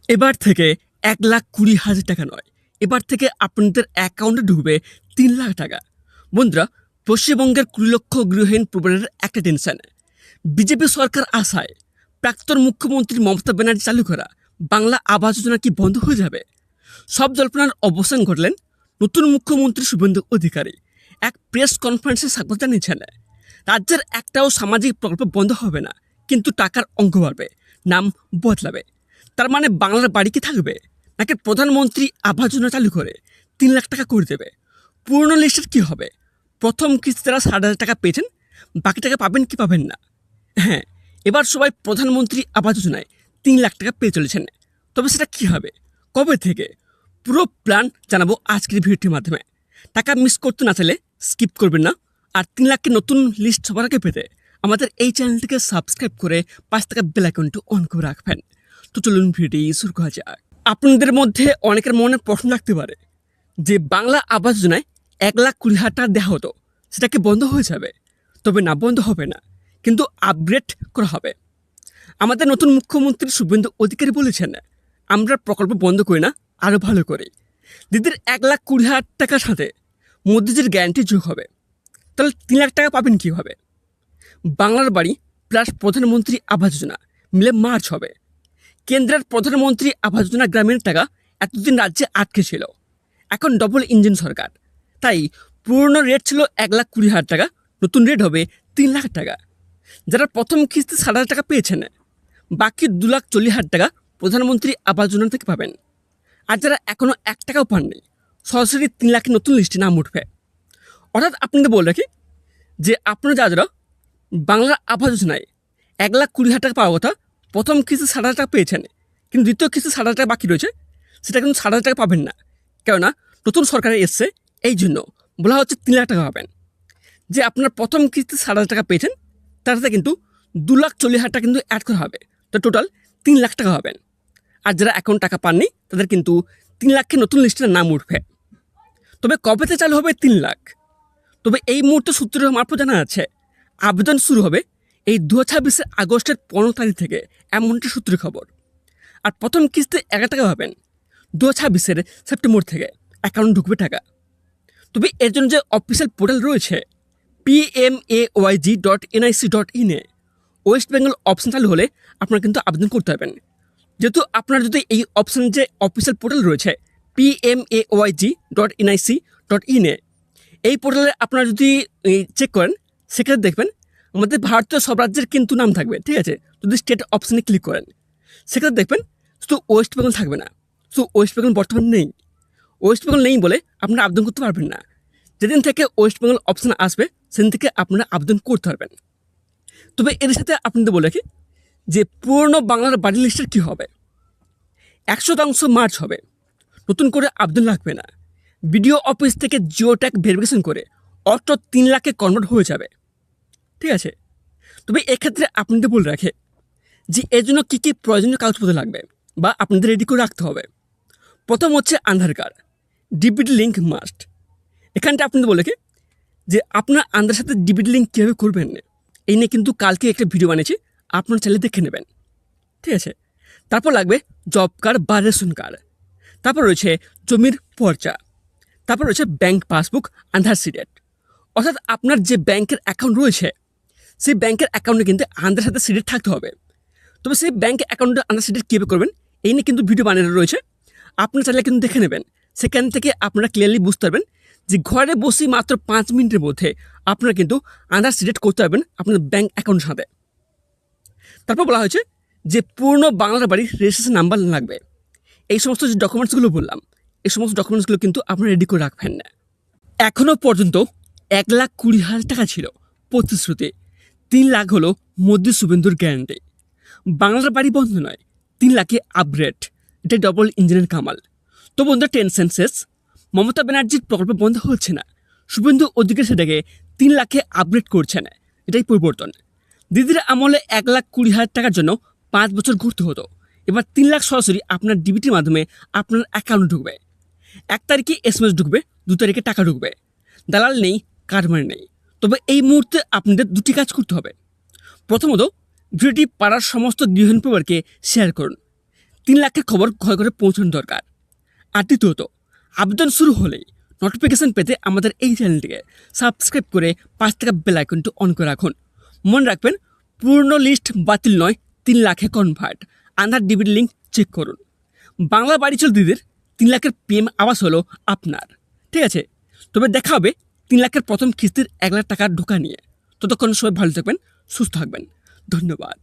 এবার থেকে ১,২০,০০০ টাকা নয়, এবার থেকে আপনাদের অ্যাকাউন্টে ঢুকবে ৩,০০,০০০ টাকা। বন্ধুরা, পশ্চিমবঙ্গের ২০ লক্ষ গৃহহীন পরিবারের একটা টেনশন। বিজেপি সরকার আসায় প্রাক্তন মুখ্যমন্ত্রী মমতা ব্যানার্জি চালু করা বাংলা আবাস যোজনা কি বন্ধ হয়ে যাবে? সব জল্পনার অবসান ঘটলেন নতুন মুখ্যমন্ত্রী শুভেন্দু অধিকারী। এক প্রেস কনফারেন্সে স্বাগত জানিয়েছেন, রাজ্যের একটাও সামাজিক প্রকল্প বন্ধ হবে না, কিন্তু টাকার অঙ্ক বাড়বে, নাম বদলাবে। তার মানে বাংলার বাড়ি কি থাকবে, নাকি প্রধানমন্ত্রী আবাস যোজনা চালু করে ৩,০০,০০০ টাকা করে দেবে? পুরনো লিস্টের কী হবে? প্রথম কিস্তি তারা ৬০,০০০ টাকা পেয়েছেন, বাকি টাকা পাবেন কি পাবেন না? হ্যাঁ, এবার সবাই প্রধানমন্ত্রী আবাস যোজনায় ৩,০০,০০০ টাকা পেয়ে চলেছেন। তবে সেটা কী হবে, কবে থেকে, পুরো প্ল্যান জানাবো আজকের ভিডিওটির মাধ্যমে। টাকা মিস করতে না চাইলে স্কিপ করবেন না। আর ৩,০০,০০০ নতুন লিস্ট সবার আগে পেতে আমাদের এই চ্যানেলটিকে সাবস্ক্রাইব করে পাঁচ টাকা বেল আইকনটি অন করে রাখবেন। তো চলুন ভিডিওটি শুরু করা যাক। আপনাদের মধ্যে অনেকের মনে প্রশ্ন রাখতে পারে যে বাংলা আবাস যোজনায় ১,২০,০০০ টাকা দেওয়া হতো, সেটা কি বন্ধ হয়ে যাবে? তবে না, বন্ধ হবে না, কিন্তু আপগ্রেড করা হবে। আমাদের নতুন মুখ্যমন্ত্রী শুভেন্দু অধিকারী বলেছেন, আমরা প্রকল্প বন্ধ করি না, আরও ভালো করি। দিদির ১,২০,০০০ টাকার সাথে মোদিজির গ্যারান্টি যোগ হবে। তাহলে ৩,০০,০০০ টাকা পাবেন কীভাবে? বাংলার বাড়ি প্লাস প্রধানমন্ত্রী আবাস যোজনা মিলে মার্চ হবে। কেন্দ্রের প্রধানমন্ত্রী আবাস যোজনা গ্রামীণ টাকা এতদিন রাজ্যে আটকে ছিল, এখন ডবল ইঞ্জিন সরকার। তাই পুরনো রেট ছিল ১,২০,০০০ টাকা, নতুন রেট হবে ৩,০০,০০০ টাকা। যারা প্রথম কিস্তি ৬০,০০০ টাকা পেয়েছেন, বাকি ২,৪০,০০০ টাকা প্রধানমন্ত্রী আবাস যোজনা থেকে পাবেন। আর যারা এখনও ১ টাকাও পাননি, সরাসরি ৩,০০,০০০ নতুন লিস্টে নাম উঠবে। অর্থাৎ আপনাদের বলে রাখি যে আপনারা যারা বাংলার আবাস যোজনায় ১,২০,০০০ টাকা পাওয়ার কথা, প্রথম কিস্তি ৬০,০০০ টাকা পেয়েছেন, কিন্তু দ্বিতীয় কিস্তি ৬০,০০০ টাকা বাকি রয়েছে, সেটা কিন্তু ৬০,০০০ টাকা পাবেন না। কেননা নতুন সরকারে এসছে, এই জন্য বলা হচ্ছে ৩,০০,০০০ টাকা পাবেন। যে আপনার প্রথম কিস্তি ৬০,০০০ টাকা পেয়েছেন, তার সাথে কিন্তু ২,৪০,০০০ টাকা কিন্তু অ্যাড করা হবে, তো টোটাল ৩,০০,০০০ টাকা পাবেন। আর যারা এখন টাকা পাননি, তাদের কিন্তু ৩,০০,০০০ নতুন লিস্টের নাম উঠবে। তবে কবেতে চালু হবে ৩,০০,০০০? তবে এই মুহূর্তে সূত্রের মারফত জানা যাচ্ছে আবেদন শুরু হবে এই ২০২৬ আগস্টের ১৫ তারিখ থেকে, এমনটি সূত্রের খবর। আর প্রথম কিস্তি ১,০০০ টাকা পাবেন ২০২৬ সেপ্টেম্বর থেকে, অ্যাকাউন্ট ঢুকবে টাকা। তবে এর জন্য যে অফিসিয়াল পোর্টাল রয়েছে PMAYG.nic.in এ ওয়েস্ট বেঙ্গল অপশন চালু হলে আপনারা কিন্তু আবেদন করতে পারবেন। যেহেতু আপনার যদি এই অপশানের যে অফিসিয়াল পোর্টাল রয়েছে PMAYG.nic.in এ, এই পোর্টালে আপনারা যদি চেক করেন, সেখানে দেখবেন আমাদের ভারতীয় সব রাজ্যের কিন্তু নাম থাকবে, ঠিক আছে? যদি স্টেট অপশানে ক্লিক করেন, সেখানে দেখবেন শুধু ওয়েস্ট বেঙ্গল থাকবে না। শুধু ওয়েস্ট বেঙ্গল বর্তমানে নেই, ওয়েস্ট বেঙ্গল নেই বলে আপনারা আবেদন করতে পারবেন না। যেদিন থেকে ওয়েস্ট বেঙ্গল অপশান আসবে, সেদিন থেকে আপনারা আবেদন করতে পারবেন। তবে এর সাথে আপনাদের বলে রাখি যে পুরনো বাংলার বাড়ি লিস্টের কী হবে? ১০০% মার্চ হবে, নতুন করে আবেদন লাগবে না। বিডিও অফিস থেকে জিও ট্যাগ ভেরিফিকেশন করে অটো ৩,০০,০০০ কনভার্ট হয়ে যাবে, ঠিক আছে? তবে এক্ষেত্রে আপনাদের বলে রাখে যে এর জন্য কী কী প্রয়োজনীয় কাগজপত্র লাগবে বা আপনাদের রেডি করে রাখতে হবে। প্রথম হচ্ছে আধার কার্ড, ডিবিটি লিঙ্ক মাস্ট। এখানটা আপনাদের বলে রাখি যে আপনার আধারের সাথে ডিবিটি লিঙ্ক কীভাবে করবেন, এই নিয়ে কিন্তু কালকে একটা ভিডিও বানিয়েছি, আপনারা চাইলে দেখে নেবেন, ঠিক আছে? তারপর লাগবে জব কার্ড বা রেশন কার্ড। তারপর রয়েছে জমির পর্চা। তারপর রয়েছে ব্যাংক পাসবুক, আধার সিডেট। অর্থাৎ আপনার যে ব্যাংকের অ্যাকাউন্ট রয়েছে, সেই ব্যাংকের অ্যাকাউন্টে কিন্তু আধার সাথে সিডেট থাকতে হবে। তবে সেই ব্যাংক অ্যাকাউন্টে আধার সিডেট কীভাবে করবেন, এই নিয়ে কিন্তু ভিডিও বানানো রয়েছে, আপনারা চাইলে কিন্তু দেখে নেবেন। সেখান থেকে আপনারা ক্লিয়ারলি বুঝতে পারবেন যে ঘরে বসে মাত্র ৫ মিনিটের মধ্যে আপনারা কিন্তু আধার সিডেট করতে পারবেন আপনার ব্যাংক অ্যাকাউন্টের সাথে। তারপর বলা হয়েছে যে পুরনো বাংলার বাড়ির রেজিস্ট্রেশন নাম্বার লাগবে। এই সমস্ত যে ডকুমেন্টসগুলো বললাম, এই সমস্ত ডকুমেন্টসগুলো কিন্তু আপনারা রেডি করে রাখবেন না। এখনও পর্যন্ত ১,২০,০০০ টাকা ছিল প্রতিশ্রুতি, ৩,০০,০০০ হলো মোদি শুভেন্দুর গ্যারান্টি। বাংলার বাড়ি বন্ধ নয়, ৩,০০,০০০ আপগ্রেড, এটা ডবল ইঞ্জিনের কামাল। তো বন্ধুরা, টেনশন শেষ, মমতা ব্যানার্জির প্রকল্প বন্ধ হচ্ছে না, শুভেন্দু অধিকারী সেটাকে ৩,০০,০০০ আপগ্রেড করছে না, এটাই পরিবর্তন। দিদির আমলে ১,২০,০০০ টাকার জন্য ৫ বছর ঘুরতে হতো, এবার ৩,০০,০০০ সরাসরি আপনার ডিবিটির মাধ্যমে আপনার অ্যাকাউন্টে ঢুকবে। ১ তারিখে SMS ঢুকবে, ২ তারিখে টাকা ঢুকবে। দালাল নেই, কারমার নেই। তবে এই মুহূর্তে আপনাদের দুটি কাজ করতে হবে। প্রথমত, ভিডিওটি পাড়ার সমস্ত গৃহহীন পরিবারকে শেয়ার করুন, 3 লাখের খবর ঘরে ঘরে পৌঁছানো দরকার। আর দ্বিতীয়ত, আবেদন শুরু হলেই নোটিফিকেশন পেতে আমাদের এই চ্যানেলটিকে সাবস্ক্রাইব করে পাশ থাকা বেল আইকনটি অন করে রাখুন। মনে রাখবেন, পূর্ণ লিস্ট বাতিল নয়, 3 লাখে কনভার্ট। আধার ডিবির লিঙ্ক চেক করুন। বাংলা বাড়ি চল দিদির 3 লাখের পিএম আবাস হলো আপনার। ঠিক আছে, তবে দেখা হবে 3 লাখের প্রথম কিস্তির 1 লাখ টাকা ঢোকা নিয়ে। ততক্ষণ সবাই ভালো থাকবেন, সুস্থ থাকবেন। ধন্যবাদ।